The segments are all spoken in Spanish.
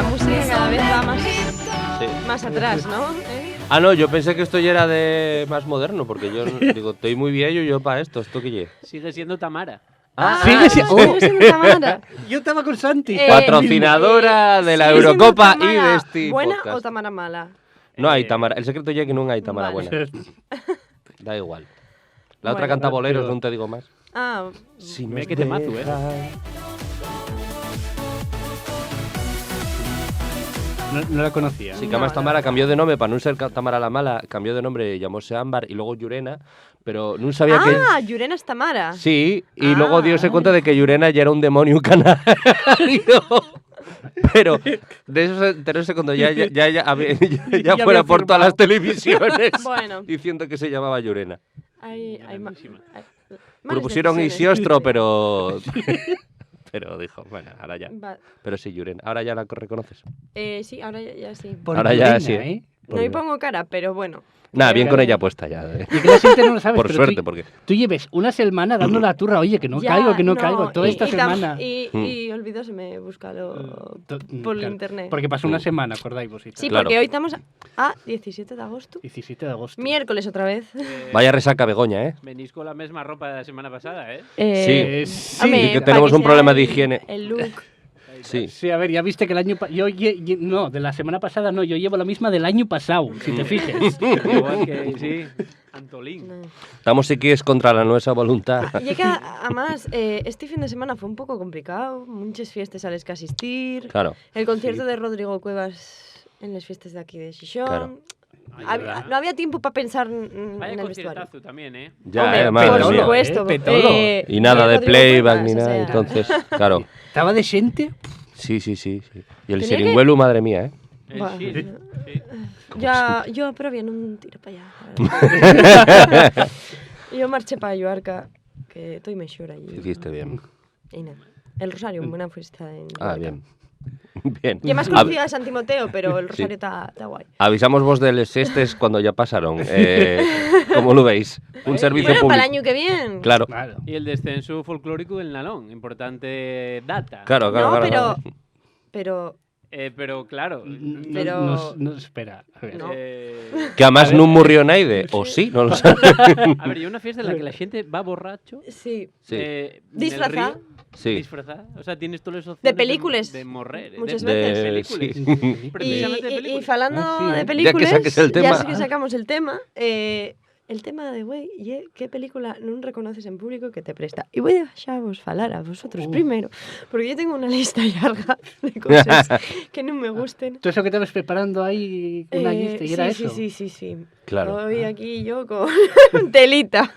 la música cada vez va Sí. más atrás, ¿no? Ah, no, yo pensé que esto ya era de más moderno, porque yo digo, estoy muy viejo yo para esto que lle. Sigue siendo Tamara. Sigue siendo Tamara. Yo estaba con Santi. Patrocinadora de la sigue siendo Eurocopa y Tamara de este buena podcast. o Tamara mala? No hay Tamara. El secreto ya es que no hay Tamara Vale. buena. Da igual. La otra Bueno. canta boleros, Pero- no te digo más. Ah, Si Mira nos qué temazo, deja- No la conocía. Sí, que además No, Tamara cambió de nombre, para no ser Tamara la mala, cambió de nombre, llamóse Ámbar y luego Llurena, pero no sabía que... Ah, Llurena es Tamara. Sí, y Ah. luego diose cuenta de que Llurena ya era un demonio canario. Pero de eso se enteróse cuando ya Ya fuera había por todas las firmado. televisiones Bueno, diciendo que se llamaba Llurena. hay Grandísima. Propusieron decisiones. Isiostro, pero... pero dijo, bueno, ahora ya. Va- Pero sí, Llurena. Ahora ya la reconoces. sí, ahora ya sí. Por Ahora ya Llurena, sí, ¿eh? No me pongo cara, pero bueno. Nada, bien Eh, con ella puesta ya. Y que la gente no lo sabe. Por pero suerte, tú, porque... tú lleves una semana dando la turra, oye, que no ya, caigo, que no caigo. Toda esta semana. Y olvidóseme buscarlo por Claro, internet. Porque pasó una semana, acordáis vosotros. Sí, Claro. porque hoy estamos a 17 de agosto. 17 de agosto. Miércoles otra vez. Vaya resaca Begoña, ¿eh? Venís con la misma ropa de la semana pasada, ¿eh? Sí. hombre, Y que para tenemos un sea problema de el- higiene. El look. Sí. Sí, a ver, ya viste que el año no, de la semana pasada no, yo llevo la misma del año pasado, si te fijes. Igual que, sí, Antolín. No. Estamos aquí es contra la nuestra voluntad. Y es que además este fin de semana fue un poco complicado, muchas fiestas a las que asistir, Claro. el concierto de Rodrigo Cuevas en las fiestas de aquí de Xixón. Claro. No había tiempo para pensar Vaya en el vestuario. conciertazo también, ¿eh? Ya, Hombre, madre por mía. supuesto. Petolo. Y nada de Rodrigo playback Cuevas, ni o nada, sea. entonces, claro. Estaba de gente. Sí. Y el Tenía Siringuelu, madre mía, ¿eh? El Bueno. shit, sí. Yo pero bien un tiro para allá. Yo marché para Lloarca, que estoy mejor allí. Hiciste bien. Y nada. El Rosario, una buena fiesta en Ah, Lloarca. bien. Bien. Y es más Av- conocida de San Timoteo, pero el Sí. Rosario está guay. Avisamos vos de los estes cuando ya pasaron. ¿Cómo lo veis? Un servicio Bueno, para el público. año que viene. Claro. Claro. Y el descenso folclórico del Nalón, importante data. Claro. Pero Claro. Pero- No, espera. A ver. No. Que además no murió nadie. O sí, no lo sé. A ver, y una fiesta en la que la gente va borracho. sí. Sí. en el Disfrazada. río, Sí. Disfrazada. O sea, tienes todas las opciones De películas. De morrer. Muchas de veces. películas. Sí. Precisamente de Y películas. hablando Ah, sí, de ¿eh? Ya que películas, saques el tema. ya que sacamos el tema de, güey, ¿qué película no reconoces en público que te presta? Y voy a dejaros falar a vosotros primero, porque yo tengo una lista larga de cosas que no me gusten. Todo eso que estabas preparando ahí, una lista, y era sí, eso. sí. Claro. Hoy aquí yo con telita.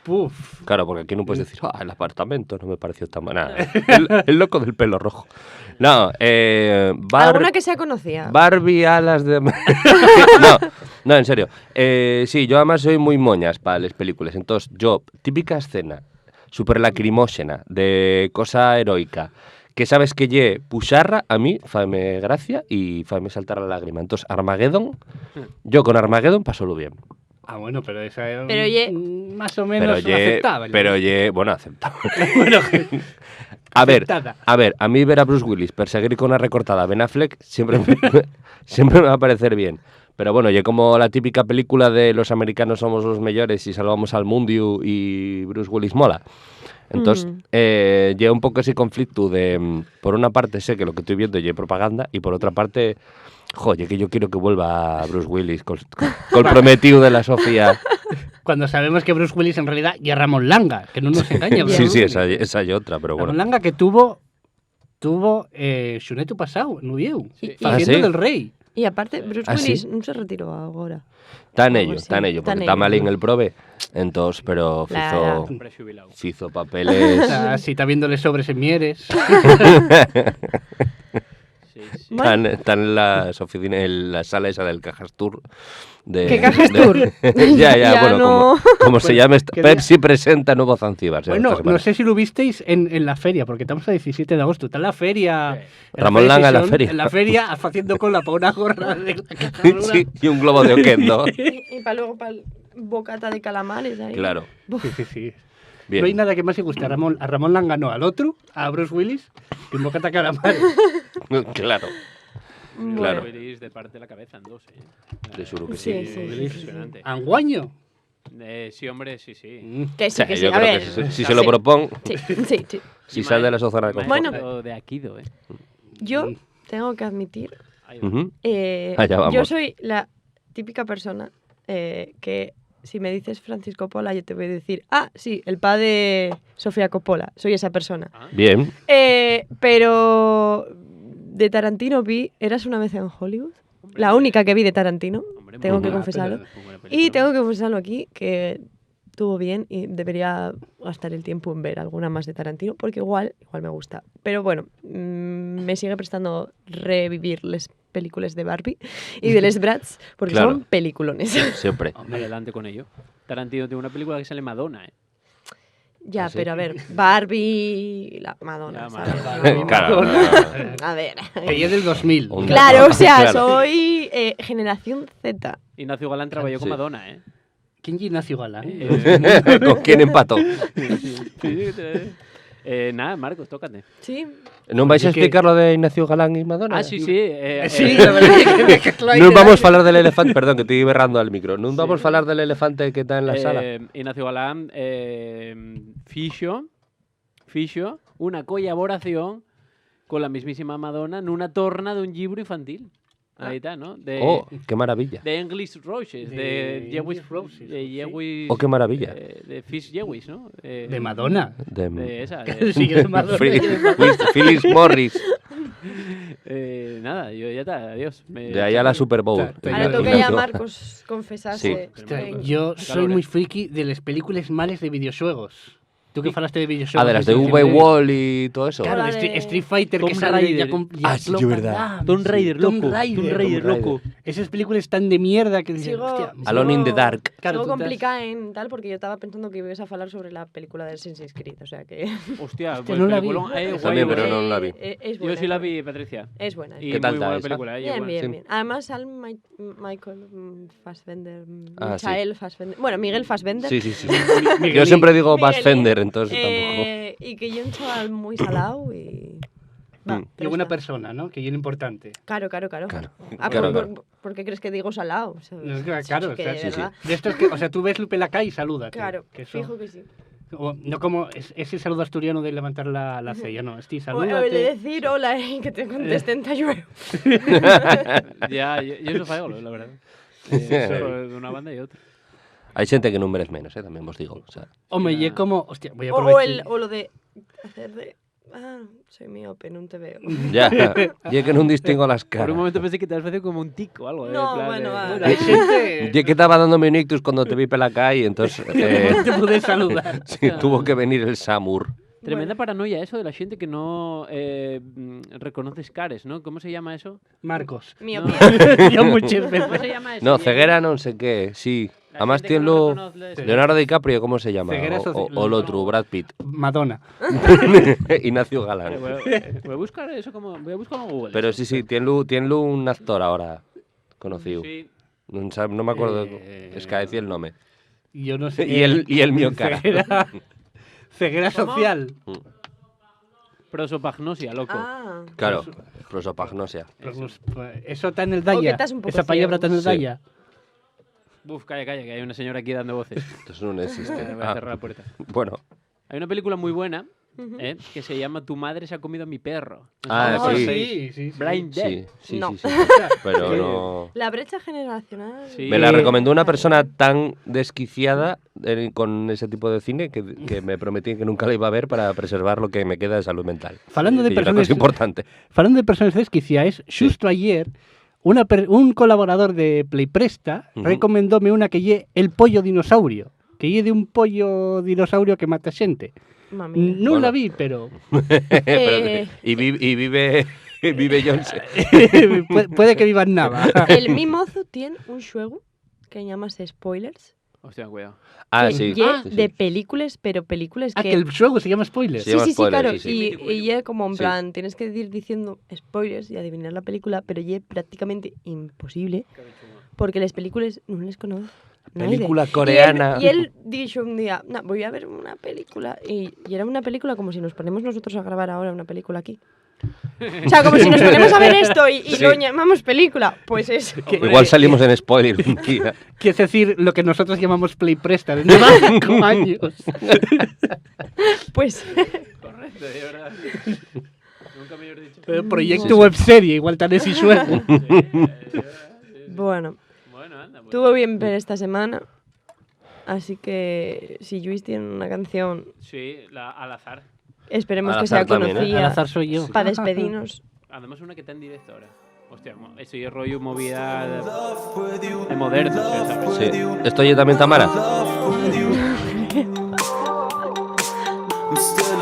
Puf. Claro, porque aquí no puedes decir, el apartamento no me pareció tan mal. Nada, el loco del pelo rojo. No, Alguna que sea conocida. Barbie alas de... no, en serio. Sí, yo además soy muy moñas para las películas. Entonces, yo, típica escena, súper lacrimógena, de cosa heroica, que sabes que lle puxarra, a mí faime gracia y faime saltar la lágrima. Entonces, Armageddon, yo con Armageddon pasólo bien. Ah, bueno, pero esa era Pero ye- más o menos aceptable. Bueno, aceptable. Bueno, A ver, aceptada. a mí ver a Bruce Willis perseguir con una recortada a Ben Affleck siempre siempre me va a parecer bien. Pero bueno, yo como la típica película de los americanos somos los mejores y salvamos al mundo y Bruce Willis mola. Entonces, lleva un poco ese conflicto de, por una parte sé que lo que estoy viendo es propaganda y por otra parte, joder, que yo quiero que vuelva Bruce Willis con el prometido de la Sofía. Cuando sabemos que Bruce Willis en realidad y a Ramón Langa, que no nos engaña. Sí, Bruce sí, Willis. esa y otra, pero Ramón bueno. Langa que tuvo Xuneto pasado, no viu, Sí. haciendo Ah, ¿sí? del rey. Y aparte, Bruce ¿Ah, sí? Willis no se retiró ahora. Tan Algo ello, así, tan ello, porque tan está ello. malín el prove. Entonces, pero Claro. Hombre jubilado. hizo papeles. Si está viéndole sobres en Mieres. Sí. Bueno. Están en las oficinas, en la sala esa del Cajastur. ¿Qué Cajastur? ya, Ya bueno, no. como se llama, que Pepsi presenta nuevo Zanzíbar. Bueno, no sé si lo visteis en la feria, porque estamos a 17 de agosto. Está en la feria. en Ramón Feria Langa en la Xixón, feria. En la feria, haciendo cola para una gorra de la Cajastur. Sí, y un globo de Oquendo. Y para luego, para el bocata de calamares ahí. Claro, Sí. bien. No hay nada que más le guste a Ramón Langa, no, al otro, a Bruce Willis, que un bocata calamar. Claro, Bueno, Claro. Bruce Willis de parte de la cabeza en dos, te juro que Sí, sí. sí. Impresionante. ¿Anguaño? Sí, hombre, sí, sí. que O sí, sea, que sí. yo A creo ver. que si se lo sí. propongo, Sí, sí, sí. si sale de la zona de confort. Bueno. De Aikido, ¿eh? Yo tengo que admitir, Ahí va. Ujú. yo Allá vamos. soy la típica persona que si me dices Francis Coppola, yo te voy a decir, ah, sí, el padre de Sofía Coppola, soy esa persona. Ah, Bien. Pero de Tarantino vi Eras una vez en Hollywood, la única que vi de Tarantino, hombre, tengo muy que buena, confesarlo. muy buena Y película. tengo que confesarlo aquí, que estuvo bien y debería gastar el tiempo en ver alguna más de Tarantino, porque igual me gusta. Pero bueno, me sigue prestando revivir las películas de Barbie y de Les Bratz, porque Claro. son peliculones. Siempre. Adelante con ello. Tarantino tiene una película que sale Madonna, ¿eh? Ya, ¿Ah, sí? pero a ver, Barbie, la Madonna, Ya, ¿sabes? Madonna. No. Claro, A ver. Que ya es del 2000. Un- Claro, o sea, Claro. soy generación Z. Ignacio Galán trabajó con Sí. Madonna, ¿eh? ¿Quién es Ignacio Galán? ¿Con quién empató? Nada, Marcos, tócate. Sí. ¿No vais a Oye, que- explicar lo de Ignacio Galán y Madonna? Ah, sí, sí. Sí, la verdad es que lo hay Non de vamos dar. falar del elefante, perdón, que estoy berrando al micro. Non vamos falar del elefante que está en la sala. Ignacio Galán fixo una colaboración con la mismísima Madonna nunha torna dun libro infantil. Ahí está, ¿no? Oh, qué maravilla. De English Roses, de Jewis English Roses, de sí. Jewis, Oh, qué maravilla. de Fish Jewis, ¿no? De Madonna. De esa. Sí, que es Madonna. Phyllis Morris. Nada, yo ya está, adiós. De ahí a la Super Bowl. Ahora toca ya a Marcos confesarse. Sí. Hostia, Venga. yo Calor, soy eh. muy friki de las películas males de videojuegos. Tú que falaste de videojuegos. Ah, de las de siempre- V-Wall y todo eso. Claro, La de de- Street Fighter que Tomb sale Raider. ya con Ah, sí, Jean-Claude verdad. Van Damme, Tomb Raider, Tomb loco. Raider. Tomb Raider, Tomb Raider. loco. Esas películas tan de mierda que dices, Sigo, hostia, Alone in the Dark. Claro, sigo tú estás- complicada en tal porque yo estaba pensando que ibas a hablar sobre la película de Assassin's Creed, o sea que... Hostia, Hostia, no la vi. peliculón, guay, También, pero guay. no la vi. Es Yo buena, sí la es vi, Patricia. buena. Es buena. Y ¿Qué tal muy está buena esa? película, Bien, bien, Sí. bien. Además, al Michael Fassbender, Ah, sí. Michael Fassbender, bueno, Miguel Fassbender. Sí, sí, sí. Miguelín. Yo siempre digo Miguelín. Fassbender, entonces tampoco. Y que yo un chaval muy salado y... Va, Mm. Y pero buena está. persona, ¿no? Que es importante. Claro. Claro, Ah, claro, ¿por qué crees que digo salado? O sea, No, claro, es que o sea, de sí, sí. verdad. De estos que, o sea, tú ves Lupe Lacalle y saludas. Claro, Que eso- fijo que sí. o no como ese saludo asturiano de levantar la cella, no. Estoy O de salúdate. decir hola y que te contesten tallueo. Ya, yo eso fallo, la verdad. De una banda y otra. Hay gente que non meres menos, tamén vos digo. O sea, Hombre, y es como, hostia, voy a O aprovechar. lo de hacer de... Ah, soy miope, no te veo. ya, y é que non distingo las Por un caras. momento pensé que te has parecido como un tico o algo. No, en plan bueno, de- va. Hay gente Y é que estaba dándome un ictus cuando te vi pela calle, entonces que te pude saludar. sí, tuvo que venir el Samur. Tremenda paranoia eso de la gente que no reconoces cares, ¿no? ¿Cómo se llama eso? Marcos. Miopía. Yo muchas ¿Cómo veces. se llama eso? No, ceguera non sé qué, sí. La Además gente que tiene no lo... reconoce- Leonardo DiCaprio, ¿cómo se llama? Ceguera O el otro, Brad Pitt. Madonna. Ignacio Voy Galán. a buscar eso como... Voy a buscarlo en Google. Pero sí, sí, tiene un actor ahora conocido. Sí. No me acuerdo, es que decir el nombre. Yo no sé. Y el mío cara. Ceguera ¿Cómo? social. Prosopagnosia, loco. Ah. Claro, prosopagnosia. Eso está en el O que Daya. estás un poco Esa palabra está en el Sí. Daya. Buf, calla, que hay una señora aquí dando voces. Entonces no existe. Voy a Ah, cerrar la puerta. bueno. Hay una película muy buena Ujú. que se llama Tu madre se ha comido a mi perro. No Ah, sé si sí. conocéis. sí. Blind Dead. Sí, sí, No. sí, sí. Pero no... La brecha generacional. Sí. Me la recomendó una persona tan desquiciada con ese tipo de cine que me prometí que nunca la iba a ver para preservar lo que me queda de salud mental. Falando de Y una personas, cosa importante. falando de personas desquiciadas, justo ayer un colaborador de Playpresta Ujú. recomendóme una que lle El pollo dinosaurio, que lle de un pollo dinosaurio que mata xente. Mamina. Non Bueno. la vi, pero Eh. Y vive Johnson. puede que viva en Nava. El mimozo tiene un juego que llamas spoilers. Hostia, cuidado. Ah, que sí. lle sí, sí. de películas, pero películas Ah, que... que el juego se llama Spoiler. Sí. llama Sí, spoilers, claro. sí, sí. Y lle como en Sí. plan, tienes que ir diciendo spoilers y adivinar la película, pero lle prácticamente imposible porque las películas no les conoces. Película coreana. Y él dijo un día, "No, voy a ver una película". Y era una película como si nos ponemos nosotros a grabar ahora una película aquí. O sea, como si nos ponemos a ver esto y Sí. lo llamamos película. Pues eso. Igual salimos en spoiler un día. Quiere decir lo que nosotros llamamos Play Presta dentro de 5 años. Pues Correcto, de verdad. Nunca mejor dicho. Proyecto webserie, igual tan ese sueldo. bueno, Bueno, anda. Pues. estuvo bien ver esta semana. Así que si Luis tiene una canción, Sí, al azar. esperemos Al que sea azar también, ¿eh? conocida Al azar soy yo. para despedirnos. Además, una que está en directo ahora. Hostia, eso es rollo movida de moderno, ¿sabes? Sí. ¿Esto oye también Tamara? I'm still in